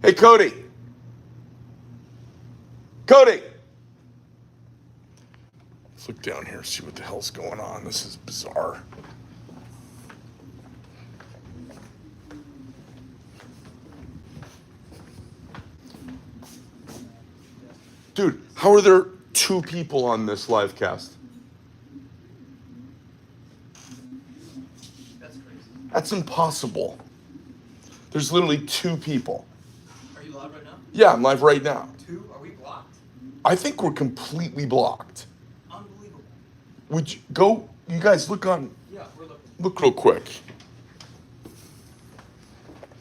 Hey, Cody. Cody. Let's look down here and see what the hell's going on. This is bizarre. Dude, how are there 2 people on this live cast? That's crazy. That's impossible. There's literally 2 people. Are you live right now? Yeah, I'm live right now. 2? Are we blocked? I think we're completely blocked. Unbelievable. Would you go? You guys look on. Yeah, we're looking. Look real quick,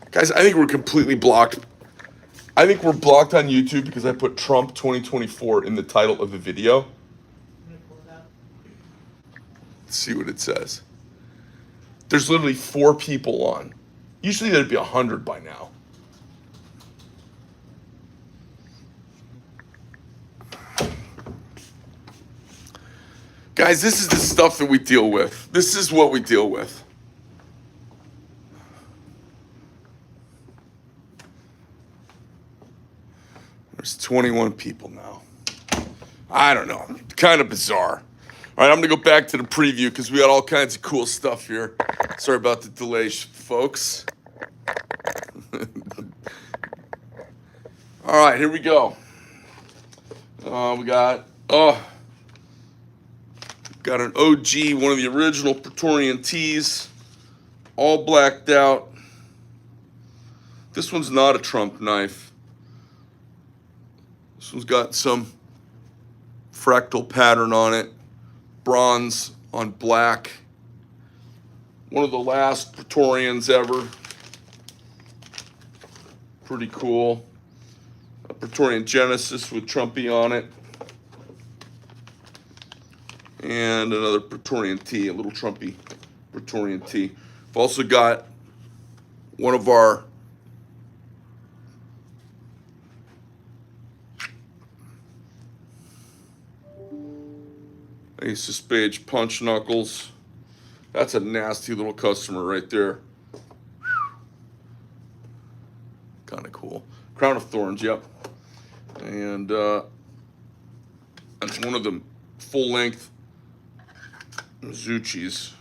guys. I think we're completely blocked. I think we're blocked on YouTube because I put Trump 2024 in the title of the video. I'm gonna pull it out. Let's see what it says. There's literally 4 people on. Usually there'd be 100 by now. Guys, this is the stuff that we deal with. This is what we deal with. There's 21 people now. I don't know. Kind of bizarre. All right, I'm going to go back to the preview because we got all kinds of cool stuff here. Sorry about the delay, folks. All right, here we go. We got an OG, one of the original Praetorian tees, all blacked out. This one's not a Trump knife. This one's got some fractal pattern on it, bronze on black. One of the last Praetorians ever. Pretty cool. A Praetorian Genesis with Trumpy on it. And another Praetorian tee, a little Trumpy Praetorian tee. I've also got one of our Ace of Spades punch knuckles. That's a nasty little customer right there. Kind of cool. Crown of Thorns, yep. And that's one of the full-length Mizuchis.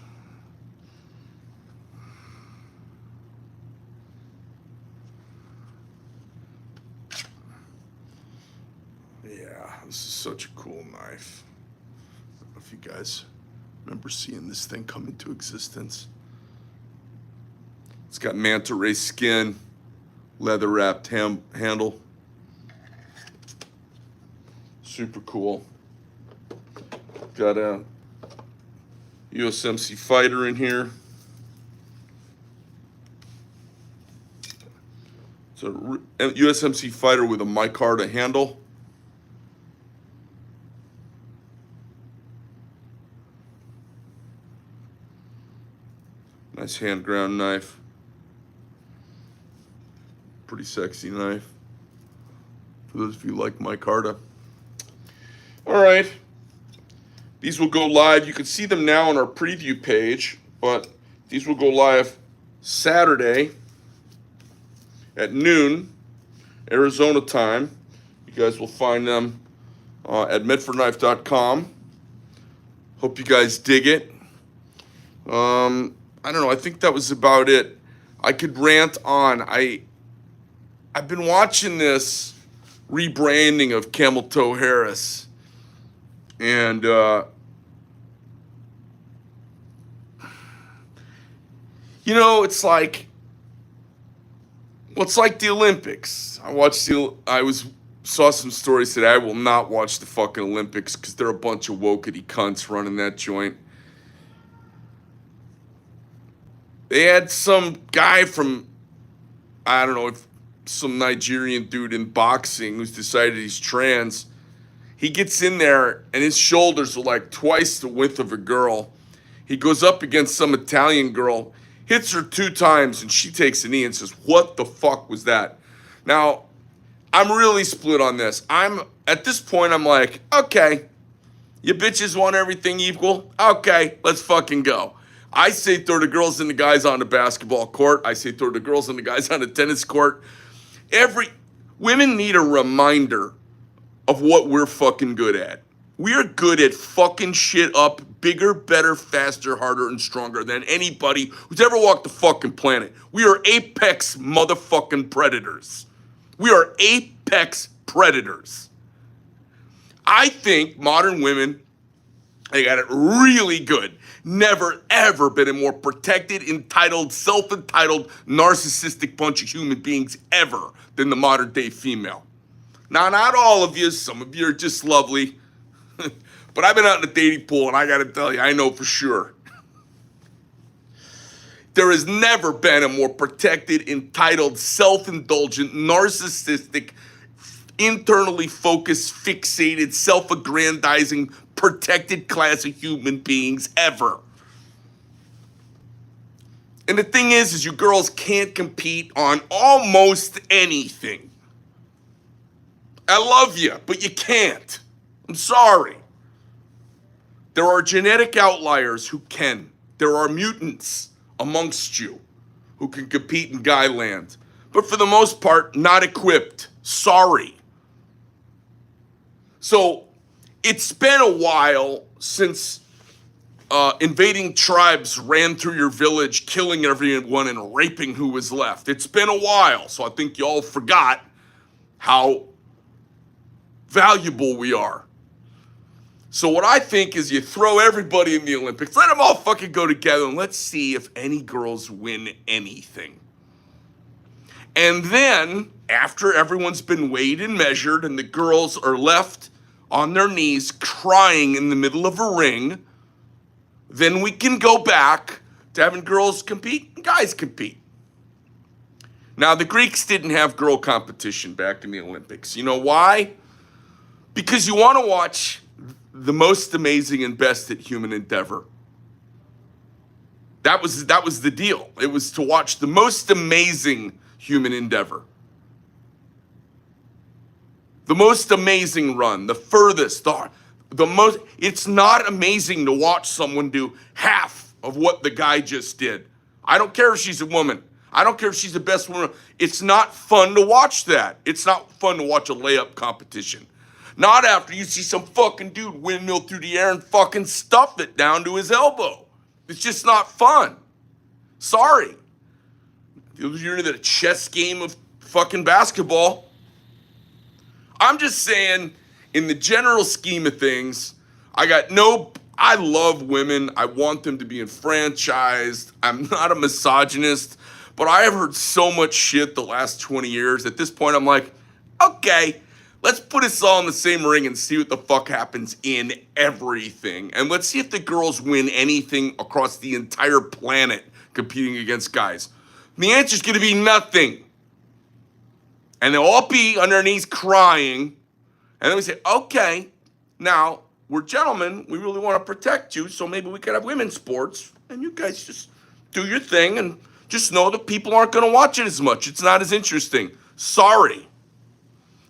Yeah, this is such a cool knife. I don't know if you guys remember seeing this thing come into existence. It's got manta ray skin, leather wrapped handle. Super cool. Got a USMC fighter in here. It's a USMC fighter with a micarta handle. Nice hand ground knife. Pretty sexy knife. For those of you who like micarta. All right. These will go live. You can see them now on our preview page, but these will go live Saturday at noon, Arizona time. You guys will find them at medfordknife.com. Hope you guys dig it. I don't know. I think that was about it. I could rant on. I've been watching this rebranding of Camel Toe Harris. And you know, it's like, well, it's like the Olympics. Saw some stories today. I will not watch the fucking Olympics because they're a bunch of wokety cunts running that joint. They had some guy from, I don't know, if some Nigerian dude in boxing who's decided he's trans. He gets in there and his shoulders are like twice the width of a girl. He goes up against some Italian girl, hits her 2 times, and she takes a knee and says, "What the fuck was that?" Now, I'm really split on this. At this point, I'm like, okay, you bitches want everything equal? Okay, let's fucking go. I say throw the girls and the guys on the basketball court. I say throw the girls and the guys on the tennis court. Women need a reminder of what we're fucking good at. We're good at fucking shit up bigger, better, faster, harder, and stronger than anybody who's ever walked the fucking planet. We are apex motherfucking predators. We are apex predators. I think modern women, they got it really good. Never, ever been a more protected, entitled, self-entitled, narcissistic bunch of human beings ever than the modern day female. Now, not all of you. Some of you are just lovely. But I've been out in the dating pool, and I got to tell you, I know for sure. There has never been a more protected, entitled, self-indulgent, narcissistic, internally focused, fixated, self-aggrandizing, protected class of human beings ever. And the thing is you girls can't compete on almost anything. I love you, but you can't. I'm sorry. There are genetic outliers who can. There are mutants amongst you who can compete in guy land. But for the most part, not equipped. Sorry. So it's been a while since invading tribes ran through your village, killing everyone and raping who was left. It's been a while, so I think y'all forgot how valuable we are. So what I think is you throw everybody in the Olympics, let them all fucking go together, and let's see if any girls win anything. And then, after everyone's been weighed and measured and the girls are left on their knees crying in the middle of a ring, then we can go back to having girls compete and guys compete. Now, the Greeks didn't have girl competition back in the Olympics. You know why? Because you want to watch the most amazing and best at human endeavor. That was the deal. It was to watch the most amazing human endeavor. The most amazing run, the furthest, the most. It's not amazing to watch someone do half of what the guy just did. I don't care if she's a woman. I don't care if she's the best woman. It's not fun to watch that. It's not fun to watch a layup competition. Not after you see some fucking dude windmill through the air and fucking stuff it down to his elbow. It's just not fun. Sorry. You're into the chess game of fucking basketball. I'm just saying, in the general scheme of things, I love women. I want them to be enfranchised. I'm not a misogynist, but I have heard so much shit the last 20 years. At this point, I'm like, okay, let's put us all in the same ring and see what the fuck happens in everything. And let's see if the girls win anything across the entire planet competing against guys. And the answer's going to be nothing. And they'll all be on their knees crying. And then we say, okay, now we're gentlemen. We really want to protect you. So maybe we could have women's sports. And you guys just do your thing and just know that people aren't going to watch it as much. It's not as interesting. Sorry.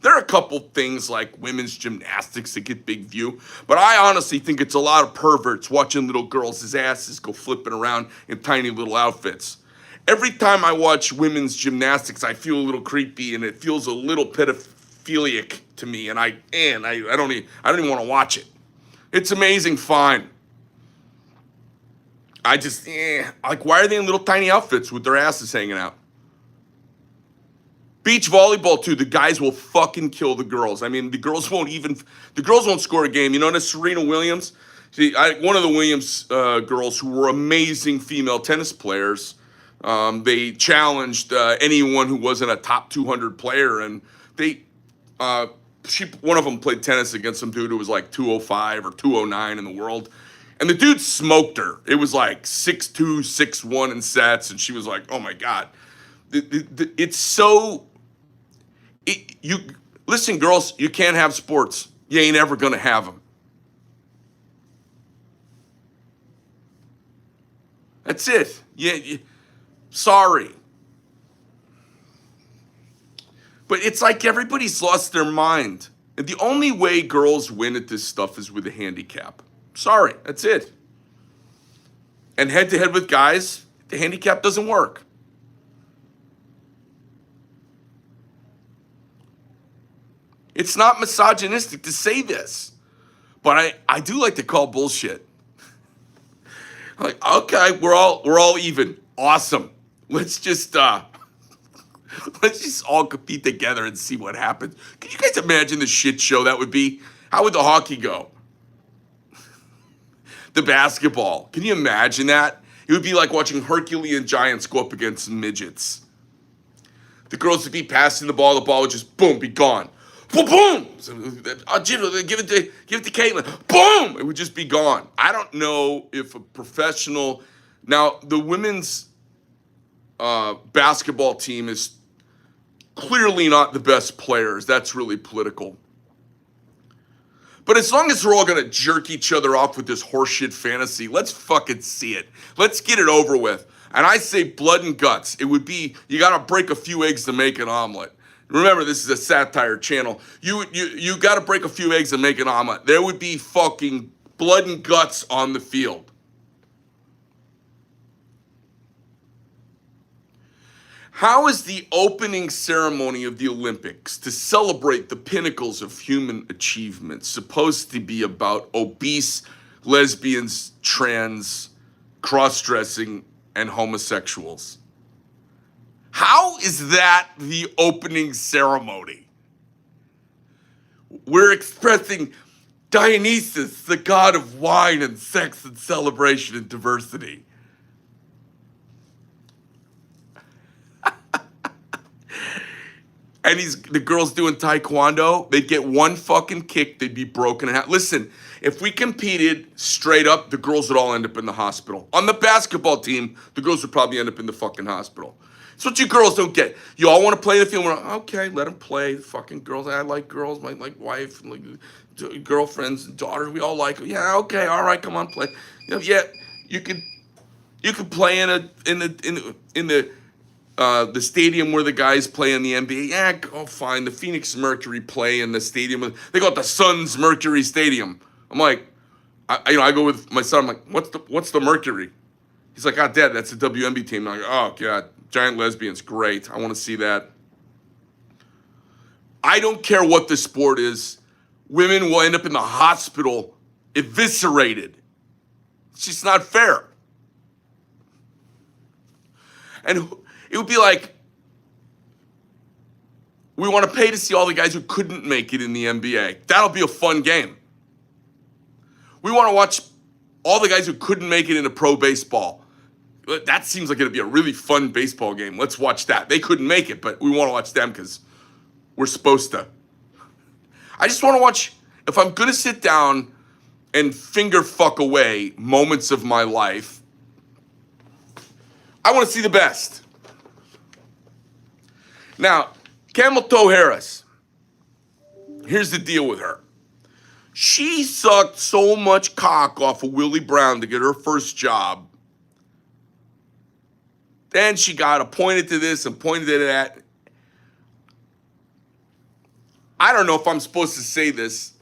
There are a couple things like women's gymnastics that get big view, but I honestly think it's a lot of perverts watching little girls' asses go flipping around in tiny little outfits. Every time I watch women's gymnastics, I feel a little creepy and it feels a little pedophilic to me, and I don't even want to watch it. It's amazing, fine. I just like, why are they in little tiny outfits with their asses hanging out? Beach volleyball too. The guys will fucking kill the girls. I mean, the girls won't score a game. You notice Serena Williams? See, one of the Williams girls who were amazing female tennis players. They challenged anyone who wasn't a top 200 player, and one of them played tennis against some dude who was like 205 or 209 in the world, and the dude smoked her. It was like 6-2, 6-1 in sets, and she was like, "Oh my god." It's so. Listen, girls, you can't have sports. You ain't ever gonna have them. That's it. Sorry. But it's like everybody's lost their mind. And the only way girls win at this stuff is with a handicap. Sorry, that's it. And head to head with guys, the handicap doesn't work. It's not misogynistic to say this, but I do like to call bullshit. I'm like, okay, we're all even. Awesome. Let's just all compete together and see what happens. Can you guys imagine the shit show that would be? How would the hockey go? The basketball. Can you imagine that? It would be like watching Herculean giants go up against midgets. The girls would be passing the ball would just boom, be gone. Boom, boom. So, give it to Caitlin. Boom, it would just be gone. I don't know if a professional. Now the women's basketball team is clearly not the best players. That's really political. But as long as they're all gonna jerk each other off with this horseshit fantasy, let's fucking see it. Let's get it over with. And I say blood and guts. It would be, you gotta break a few eggs to make an omelet. Remember, this is a satire channel. You gotta break a few eggs and make an omelet. There would be fucking blood and guts on the field. How is the opening ceremony of the Olympics to celebrate the pinnacles of human achievement supposed to be about obese, lesbians, trans, cross-dressing, and homosexuals? How is that the opening ceremony? We're expressing Dionysus, the god of wine and sex and celebration and diversity. And the girls doing taekwondo, they'd get one fucking kick, they'd be broken in half. Listen, if we competed straight up, the girls would all end up in the hospital. On the basketball team, the girls would probably end up in the fucking hospital. It's what you girls don't get. You all want to play the field. We're like, okay, let them play. The fucking girls, I like girls, my like wife, and like girlfriends and daughters. We all like them. Yeah, okay, all right, come on, play. You know, yeah, you could play in the stadium where the guys play in the NBA. Yeah, oh fine. The Phoenix Mercury play in the stadium. They got the Suns Mercury Stadium. I'm like, I go with my son. I'm like, what's the Mercury? He's like, Dad, that's the WNBA team. I'm like, oh God, giant lesbians, great. I want to see that. I don't care what the sport is. Women will end up in the hospital eviscerated. It's just not fair. And it would be like, we want to pay to see all the guys who couldn't make it in the NBA. That'll be a fun game. We want to watch all the guys who couldn't make it into pro baseball. That seems like it'd be a really fun baseball game. Let's watch that. They couldn't make it, but we want to watch them because we're supposed to. I just want to watch, if I'm going to sit down and finger fuck away moments of my life, I want to see the best. Now, Camel Toe Harris, here's the deal with her. She sucked so much cock off of Willie Brown to get her first job. Then she got appointed to this and appointed to that. I don't know if I'm supposed to say this.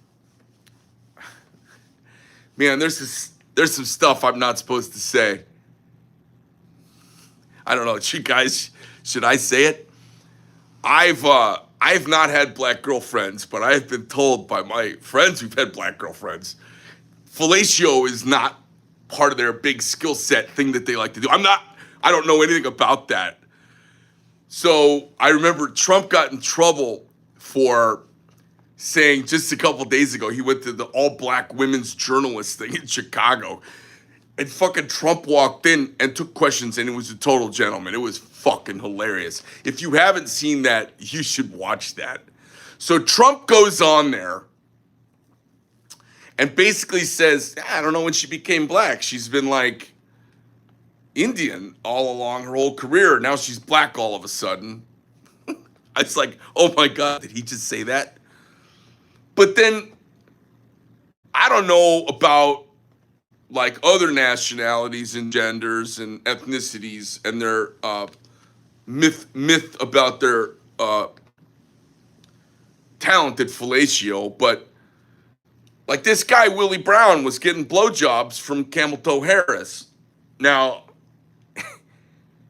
Man, there's some stuff I'm not supposed to say. I don't know. Should I say it? I've not had black girlfriends, but I've been told by my friends who've had black girlfriends, fellatio is not part of their big skill set thing that they like to do. I don't know anything about that. So I remember Trump got in trouble for saying just a couple days ago, he went to the all black women's journalist thing in Chicago. And fucking Trump walked in and took questions, and it was a total gentleman. It was fucking hilarious. If you haven't seen that, you should watch that. So Trump goes on there and basically says, I don't know when she became black. She's been like Indian all along her whole career. Now she's black all of a sudden. It's like, oh my God, did he just say that? But then, I don't know about like other nationalities and genders and ethnicities and their myth about their talented fellatio, but like this guy Willie Brown was getting blowjobs from Camel Toe Harris. Now,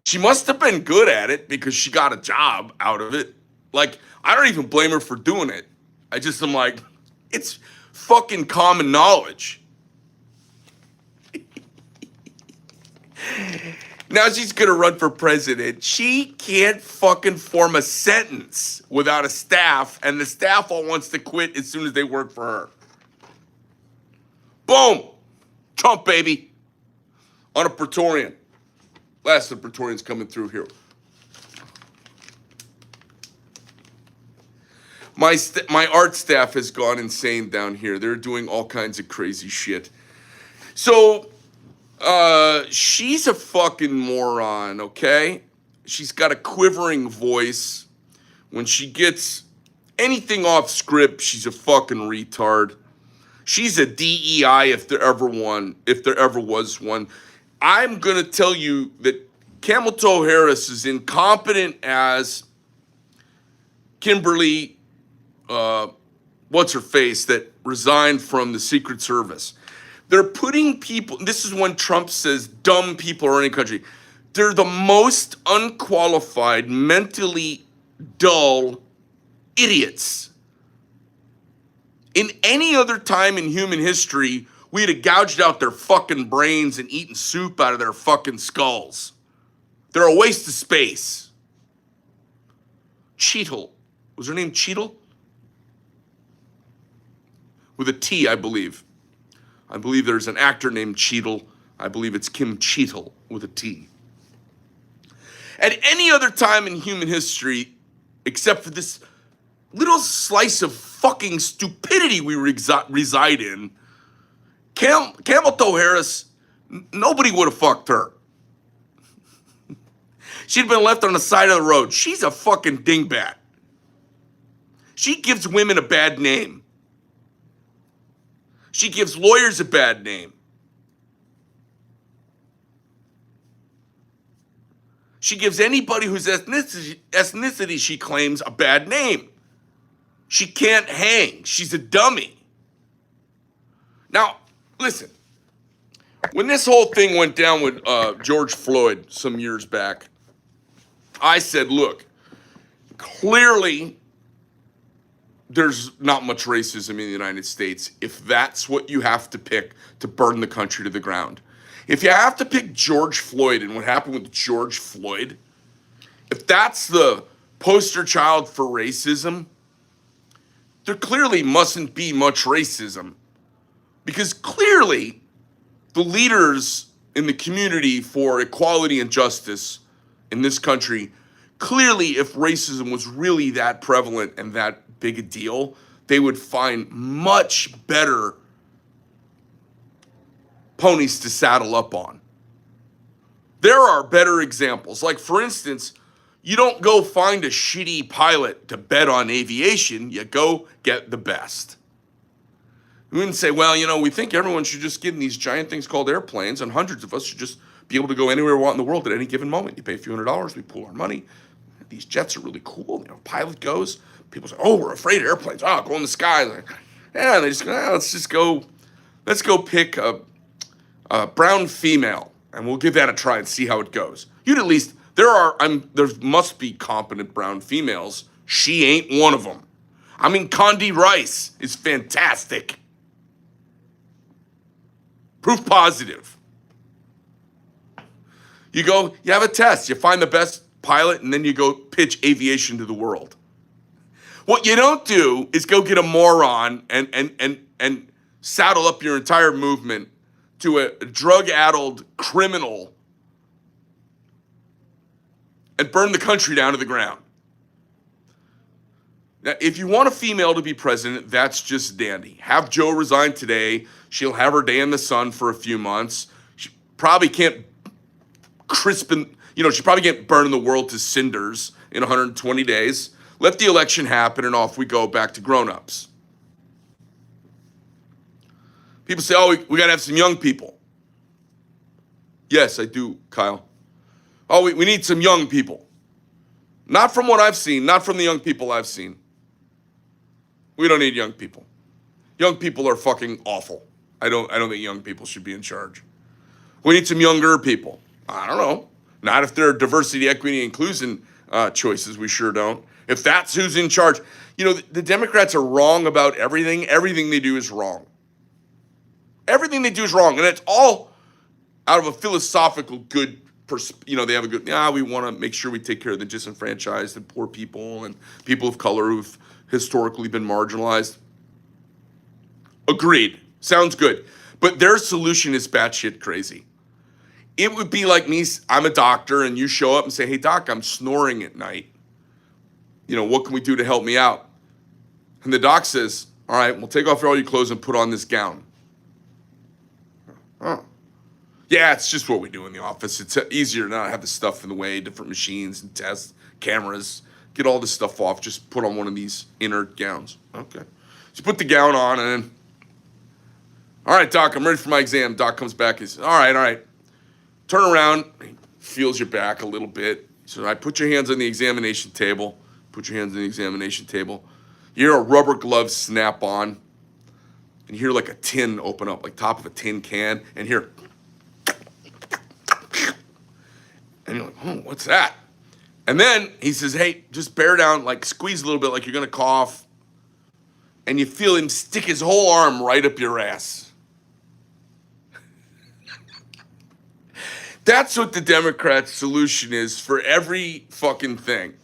she must have been good at it because she got a job out of it. Like, I don't even blame her for doing it. I just am like, it's fucking common knowledge. Now she's gonna run for president. She can't fucking form a sentence without a staff, and the staff all wants to quit as soon as they work for her. Boom! Trump, baby. On a Praetorian. Last of the Praetorians coming through here. My art staff has gone insane down here. They're doing all kinds of crazy shit. So, she's a fucking moron, okay? She's got a quivering voice. When she gets anything off script, she's a fucking retard. She's a DEI if there ever was one. I'm gonna tell you that Camel Toe Harris is incompetent as Kimberly, what's her face, that resigned from the Secret Service. They're putting people, this is when Trump says dumb people are in any country. They're the most unqualified, mentally dull idiots. In any other time in human history, we'd have gouged out their fucking brains and eaten soup out of their fucking skulls. They're a waste of space. Cheetle. Was her name Cheetle? With a T, I believe. I believe there's an actor named Cheetle. I believe it's Kim Cheetle with a T. At any other time in human history, except for this little slice of fucking stupidity we reside in, Camel Toe Harris, nobody would have fucked her. She'd been left on the side of the road. She's a fucking dingbat. She gives women a bad name. She gives lawyers a bad name. She gives anybody whose ethnicity she claims a bad name. She can't hang. She's a dummy. Now, listen. When this whole thing went down with George Floyd some years back, I said, look, clearly there's not much racism in the United States if that's what you have to pick to burn the country to the ground. If you have to pick George Floyd and what happened with George Floyd, if that's the poster child for racism, there clearly mustn't be much racism. Because clearly the leaders in the community for equality and justice in this country, clearly if racism was really that prevalent and that big a deal, they would find much better ponies to saddle up on. There are better examples. Like, for instance, you don't go find a shitty pilot to bet on aviation. You go get the best. We wouldn't say, well, you know, we think everyone should just get in these giant things called airplanes, and hundreds of us should just be able to go anywhere we want in the world at any given moment. You pay a few $100s, we pool our money. These jets are really cool. You know, pilot goes. People say, oh, we're afraid of airplanes. Oh, go in the sky. Like, yeah, they just go, oh, let's go pick a brown female, and we'll give that a try and see how it goes. You'd at least, there must be competent brown females. She ain't one of them. I mean, Condi Rice is fantastic. Proof positive. You go, you have a test, you find the best pilot, and then you go pitch aviation to the world. What you don't do is go get a moron and saddle up your entire movement to a drug-addled criminal and burn the country down to the ground. Now, if you want a female to be president, that's just dandy. Have Joe resign today. She'll have her day in the sun for a few months. She probably can't she probably can't burn the world to cinders in 120 days. Let the election happen and off we go back to grown-ups. People say, oh, we got to have some young people. Yes, I do, Kyle. Oh, we need some young people. Not from what I've seen, not from the young people I've seen. We don't need young people. Young people are fucking awful. I don't think young people should be in charge. We need some younger people. I don't know. Not if they're diversity, equity, inclusion choices. We sure don't. If that's who's in charge, the Democrats are wrong about everything. Everything they do is wrong. Everything they do is wrong. And it's all out of a philosophical good they have a good, we want to make sure we take care of the disenfranchised and poor people and people of color who've historically been marginalized. Agreed. Sounds good. But their solution is batshit crazy. It would be like me, I'm a doctor, and you show up and say, hey, doc, I'm snoring at night. What can we do to help me out? And the doc says, all right, we'll take off all your clothes and put on this gown. Oh. Yeah, it's just what we do in the office. It's easier to not have the stuff in the way, different machines and tests, cameras. Get all this stuff off. Just put on one of these inert gowns. Okay. So put the gown on and then, all right, doc, I'm ready for my exam. Doc comes back and says, all right. Turn around. He feels your back a little bit. So I put your hands on the examination table. Put your hands on the examination table. You hear a rubber glove snap on. And you hear like a tin open up, like top of a tin can. And here. And you're like, oh, what's that? And then he says, hey, just bear down, like squeeze a little bit like you're going to cough. And you feel him stick his whole arm right up your ass. That's what the Democrats' solution is for every fucking thing.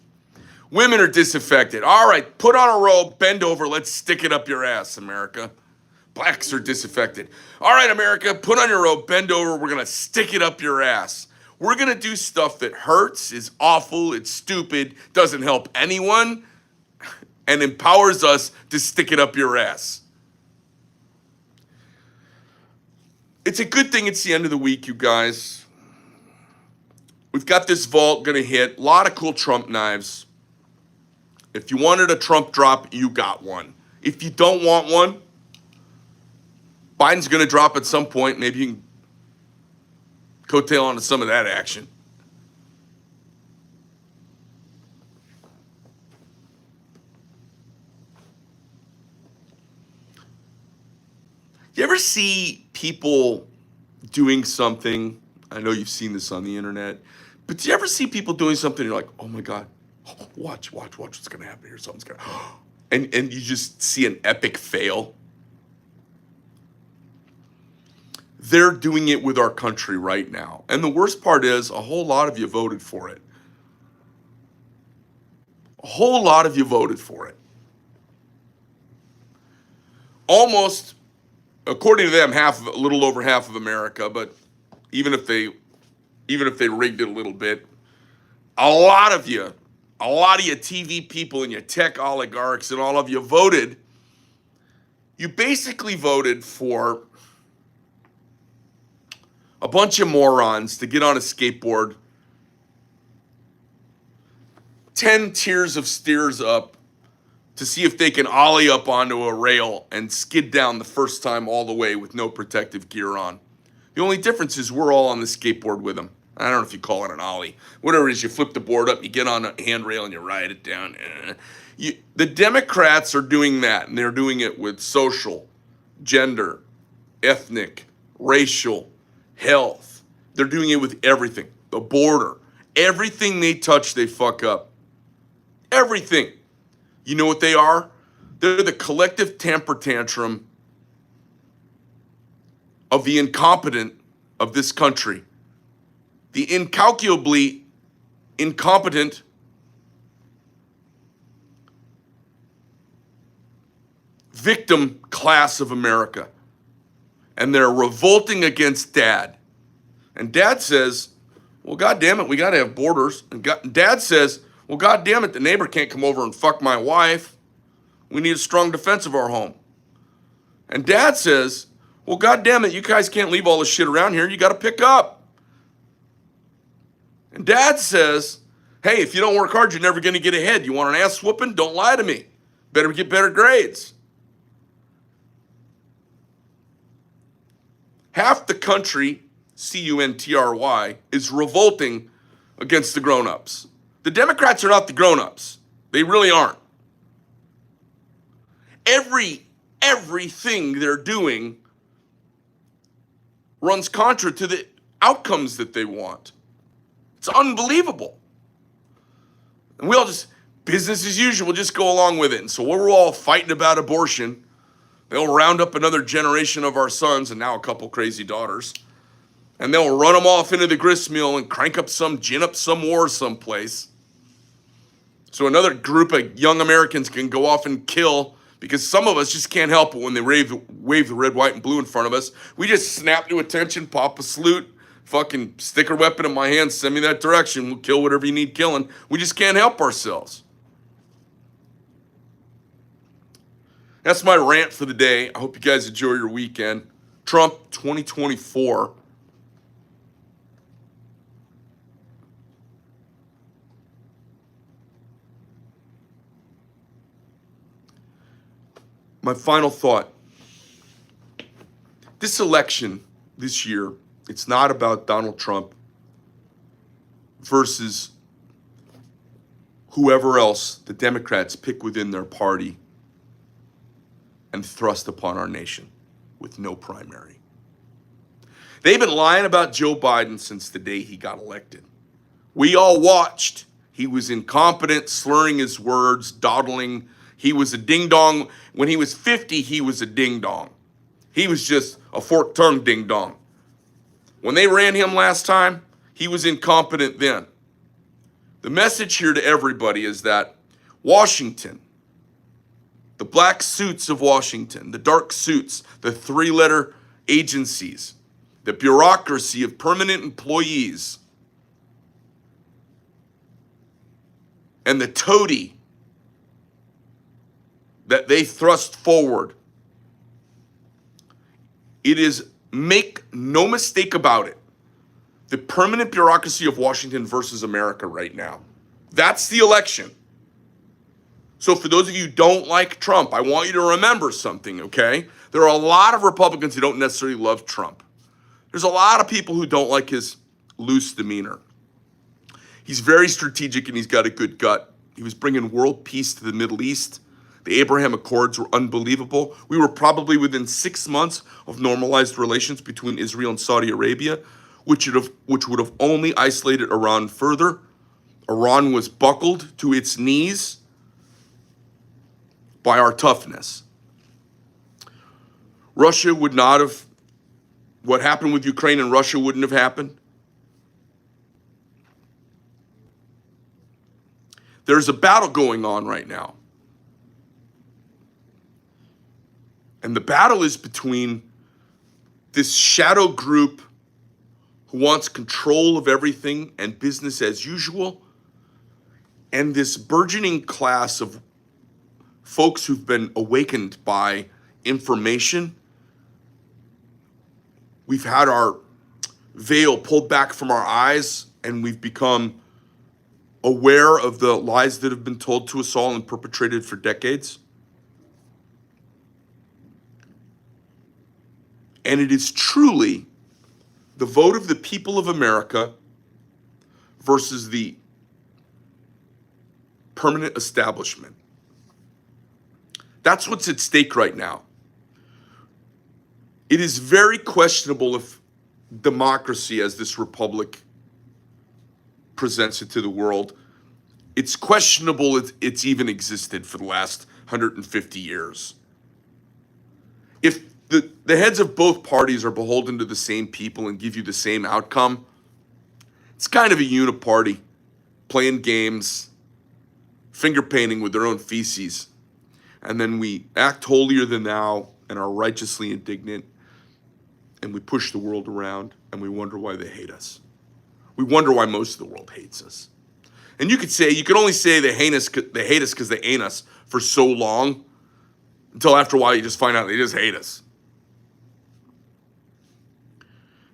Women are disaffected. All right, put on a robe, bend over, let's stick it up your ass, America. Blacks are disaffected. All right, America, put on your robe, bend over, we're going to stick it up your ass. We're going to do stuff that hurts, is awful, it's stupid, doesn't help anyone, and empowers us to stick it up your ass. It's a good thing it's the end of the week, you guys. We've got this vault going to hit. A lot of cool Trump knives. If you wanted a Trump drop, you got one. If you don't want one, Biden's going to drop at some point. Maybe you can coattail onto some of that action. You ever see people doing something? I know you've seen this on the internet, but do you ever see people doing something and you're like, oh my God, watch what's going to happen here. Something's going to, and you just see an epic fail. They're doing it with our country right now. And the worst part is a whole lot of you voted for it. A whole lot of you voted for it. Almost, according to them, a little over half of America, but even if they rigged it a little bit, a lot of you TV people and your tech oligarchs and all of you voted. You basically voted for a bunch of morons to get on a skateboard 10 tiers of stairs up to see if they can ollie up onto a rail and skid down the first time all the way with no protective gear on. The only difference is we're all on the skateboard with them. I don't know if you call it an ollie. Whatever it is, you flip the board up, you get on a handrail, and you ride it down. The Democrats are doing that, and they're doing it with social, gender, ethnic, racial, health. They're doing it with everything. The border. Everything they touch, they fuck up. Everything. You know what they are? They're the collective temper tantrum of the incompetent of this country. The incalculably incompetent victim class of America. And they're revolting against Dad. And Dad says, well, God damn it, we got to have borders. And Dad says, well, God damn it, the neighbor can't come over and fuck my wife. We need a strong defense of our home. And Dad says, well, God damn it, you guys can't leave all this shit around here. You got to pick up. And Dad says, hey, if you don't work hard, you're never going to get ahead. You want an ass whooping? Don't lie to me. Better get better grades. Half the country, C-U-N-T-R-Y, is revolting against the grown-ups. The Democrats are not the grown-ups. They really aren't. Everything they're doing runs contra to the outcomes that they want. It's unbelievable. And we all just, business as usual, just go along with it. And so we're all fighting about abortion. They'll round up another generation of our sons and now a couple crazy daughters. And they'll run them off into the grist mill and gin up some war someplace. So another group of young Americans can go off and kill, because some of us just can't help it when they wave the red, white, and blue in front of us. We just snap to attention, pop a salute, fucking stick a weapon in my hand, send me that direction. We'll kill whatever you need killing. We just can't help ourselves. That's my rant for the day. I hope you guys enjoy your weekend. Trump 2024. My final thought. This election this year, it's not about Donald Trump versus whoever else the Democrats pick within their party and thrust upon our nation with no primary. They've been lying about Joe Biden since the day he got elected. We all watched. He was incompetent, slurring his words, dawdling. He was a ding-dong. When he was 50, he was a ding-dong. He was just a fork-tongued ding-dong. When they ran him last time, he was incompetent then. The message here to everybody is that Washington, the black suits of Washington, the dark suits, the three-letter agencies, the bureaucracy of permanent employees, and the toady that they thrust forward. It is, make no mistake about it, the permanent bureaucracy of Washington versus America right now. That's the election. So for those of you who don't like Trump, I want you to remember something, okay? There are a lot of Republicans who don't necessarily love Trump. There's a lot of people who don't like his loose demeanor. He's very strategic and he's got a good gut. He was bringing world peace to the Middle East. The Abraham Accords were unbelievable. We were probably within 6 months of normalized relations between Israel and Saudi Arabia, which would have only isolated Iran further. Iran was buckled to its knees by our toughness. Russia would not have, what happened with Ukraine and Russia wouldn't have happened. There's a battle going on right now. And the battle is between this shadow group who wants control of everything and business as usual, and this burgeoning class of folks who've been awakened by information. We've had our veil pulled back from our eyes, and we've become aware of the lies that have been told to us all and perpetrated for decades. And it is truly the vote of the people of America versus the permanent establishment. That's what's at stake right now. It is very questionable if democracy, as this republic presents it to the world, it's questionable if it's even existed for the last 150 years. If the heads of both parties are beholden to the same people and give you the same outcome, it's kind of a uniparty, playing games, finger painting with their own feces. And then we act holier than thou and are righteously indignant, and we push the world around, and we wonder why they hate us. We wonder why most of the world hates us. And you could only say they hate us because they ain't us for so long, until after a while you just find out they just hate us.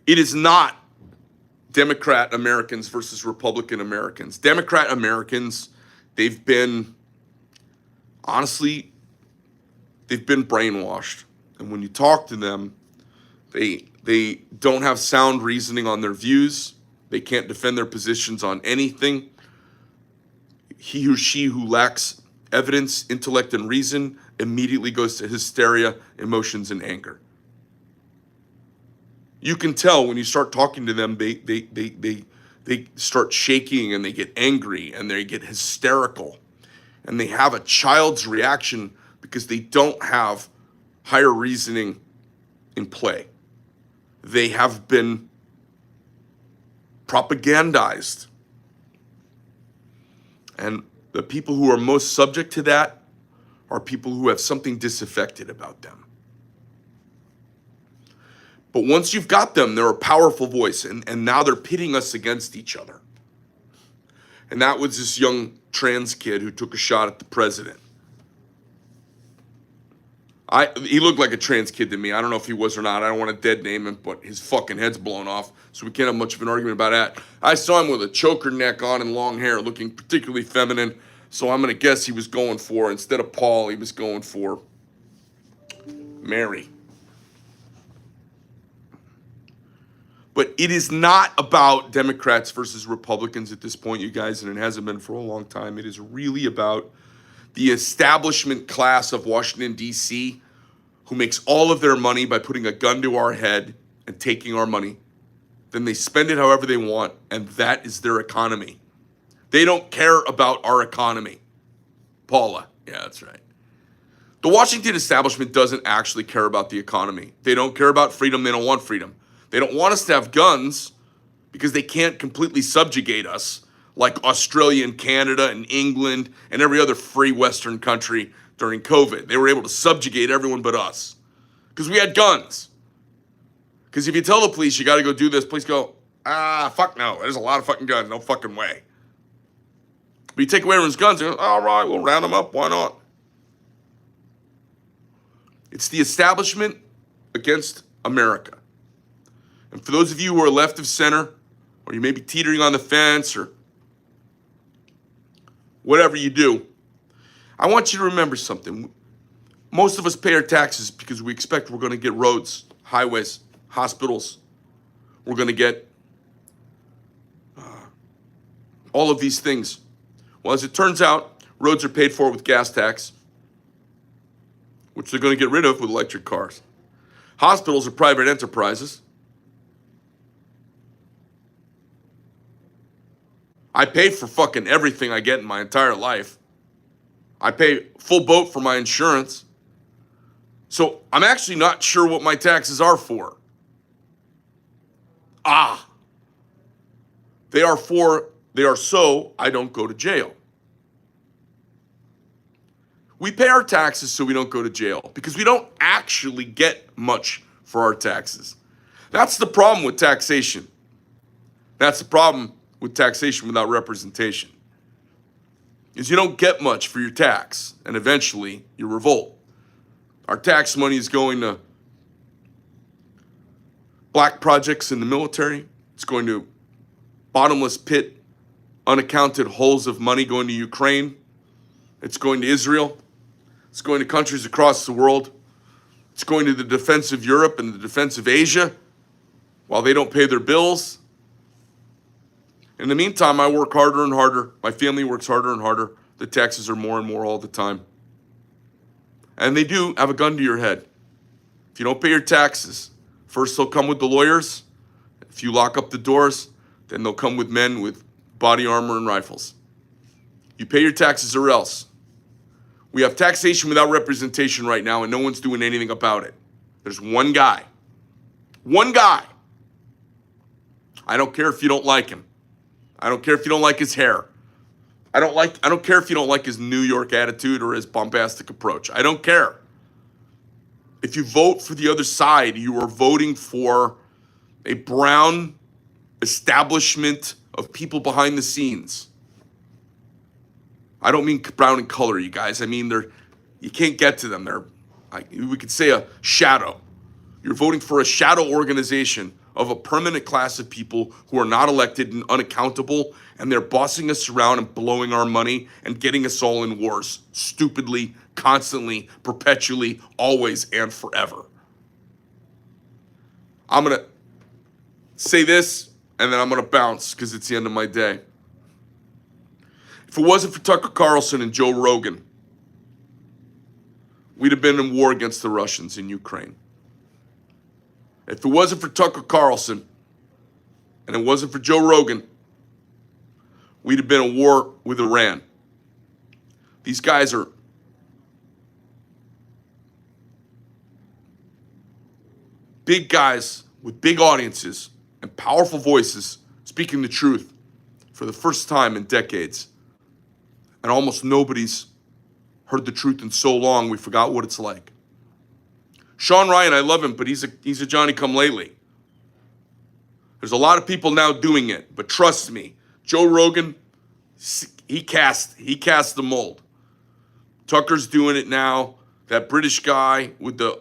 It is not Democrat Americans versus Republican Americans. Democrat Americans, they've been brainwashed. And when you talk to them, they don't have sound reasoning on their views. They can't defend their positions on anything. He or she who lacks evidence, intellect, and reason immediately goes to hysteria, emotions, and anger. You can tell when you start talking to them, they start shaking and they get angry and they get hysterical. and they have a child's reaction because they don't have higher reasoning in play. They have been propagandized. And the people who are most subject to that are people who have something disaffected about them. But once you've got them, they're a powerful voice, and now they're pitting us against each other. And that was this young trans kid who took a shot at the president. He looked like a trans kid to me. I don't know if he was or not. I don't want to dead name him, but his fucking head's blown off, so we can't have much of an argument about that. I saw him with a choker neck on and long hair, looking particularly feminine, so I'm going to guess he was going for, instead of Paul, he was going for Mary. But it is not about Democrats versus Republicans at this point, you guys, and it hasn't been for a long time. It is really about the establishment class of Washington, D.C., who makes all of their money by putting a gun to our head and taking our money. Then they spend it however they want, and that is their economy. They don't care about our economy. Paula, yeah, that's right. The Washington establishment doesn't actually care about the economy. They don't care about freedom. They don't want freedom. They don't want us to have guns because they can't completely subjugate us like Australia and Canada and England and every other free Western country during COVID. They were able to subjugate everyone but us because we had guns. Because if you tell the police you got to go do this, police go, fuck no. There's a lot of fucking guns. No fucking way. But you take away everyone's guns, they go, all right, we'll round them up. Why not? It's the establishment against America. And for those of you who are left of center, or you may be teetering on the fence, or whatever you do, I want you to remember something. Most of us pay our taxes because we expect we're going to get roads, highways, hospitals. We're going to get all of these things. Well, as it turns out, roads are paid for with gas tax, which they're going to get rid of with electric cars. Hospitals are private enterprises. I pay for fucking everything I get in my entire life. I pay full boat for my insurance. So I'm actually not sure what my taxes are for. They are so I don't go to jail. We pay our taxes so we don't go to jail because we don't actually get much for our taxes. That's the problem with taxation. That's the problem with taxation without representation. Is you don't get much for your tax, and eventually you revolt. Our tax money is going to black projects in the military. It's going to bottomless pit, unaccounted holes of money going to Ukraine. It's going to Israel. It's going to countries across the world. It's going to the defense of Europe and the defense of Asia while they don't pay their bills. In the meantime, I work harder and harder. My family works harder and harder. The taxes are more and more all the time. And they do have a gun to your head. If you don't pay your taxes, first they'll come with the lawyers. If you lock up the doors, then they'll come with men with body armor and rifles. You pay your taxes or else. We have taxation without representation right now, and no one's doing anything about it. There's one guy. One guy. I don't care if you don't like him. I don't care if you don't like his hair. I don't care if you don't like his New York attitude or his bombastic approach. I don't care. If you vote for the other side, you are voting for a brown establishment of people behind the scenes. I don't mean brown in color, you guys. I mean, you can't get to them. We could say a shadow. You're voting for a shadow organization of a permanent class of people who are not elected and unaccountable, and they're bossing us around and blowing our money and getting us all in wars, stupidly, constantly, perpetually, always, and forever. I'm going to say this, and then I'm going to bounce because it's the end of my day. If it wasn't for Tucker Carlson and Joe Rogan, we'd have been in war against the Russians in Ukraine. If it wasn't for Tucker Carlson and it wasn't for Joe Rogan, we'd have been in war with Iran. These guys are big guys with big audiences and powerful voices speaking the truth for the first time in decades. And almost nobody's heard the truth in so long we forgot what it's like. Sean Ryan, I love him, but he's a Johnny-come-lately. There's a lot of people now doing it, but trust me, Joe Rogan, he cast the mold. Tucker's doing it now. That British guy with the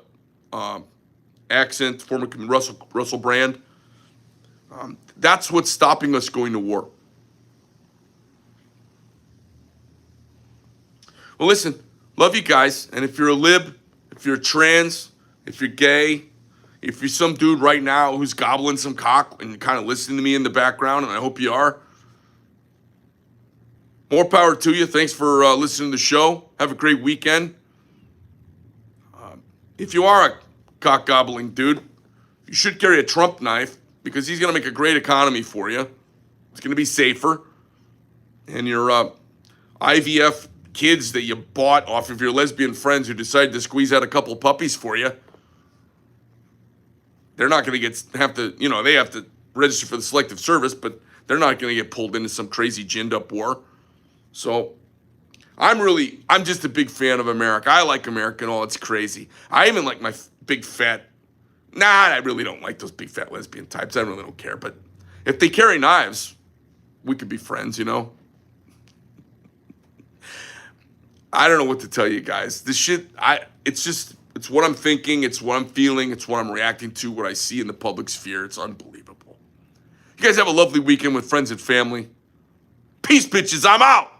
accent, former Russell Brand. That's what's stopping us going to war. Well, listen, love you guys. And if you're a lib, if you're trans, if you're gay, if you're some dude right now who's gobbling some cock and kind of listening to me in the background, and I hope you are, more power to you. Thanks for listening to the show. Have a great weekend. If you are a cock gobbling dude, you should carry a Trump knife because he's going to make a great economy for you. It's going to be safer. And your IVF kids that you bought off of your lesbian friends who decided to squeeze out a couple puppies for you, they're not going to have to they have to register for the Selective Service, but they're not going to get pulled into some crazy ginned up war. So I'm just a big fan of America. I like America and all. It's crazy. I even like my big fat, I really don't like those big fat lesbian types. I really don't care. But if they carry knives, we could be friends, I don't know what to tell you guys. This shit, it's what I'm thinking. It's what I'm feeling. It's what I'm reacting to, what I see in the public sphere. It's unbelievable. You guys have a lovely weekend with friends and family. Peace, bitches. I'm out.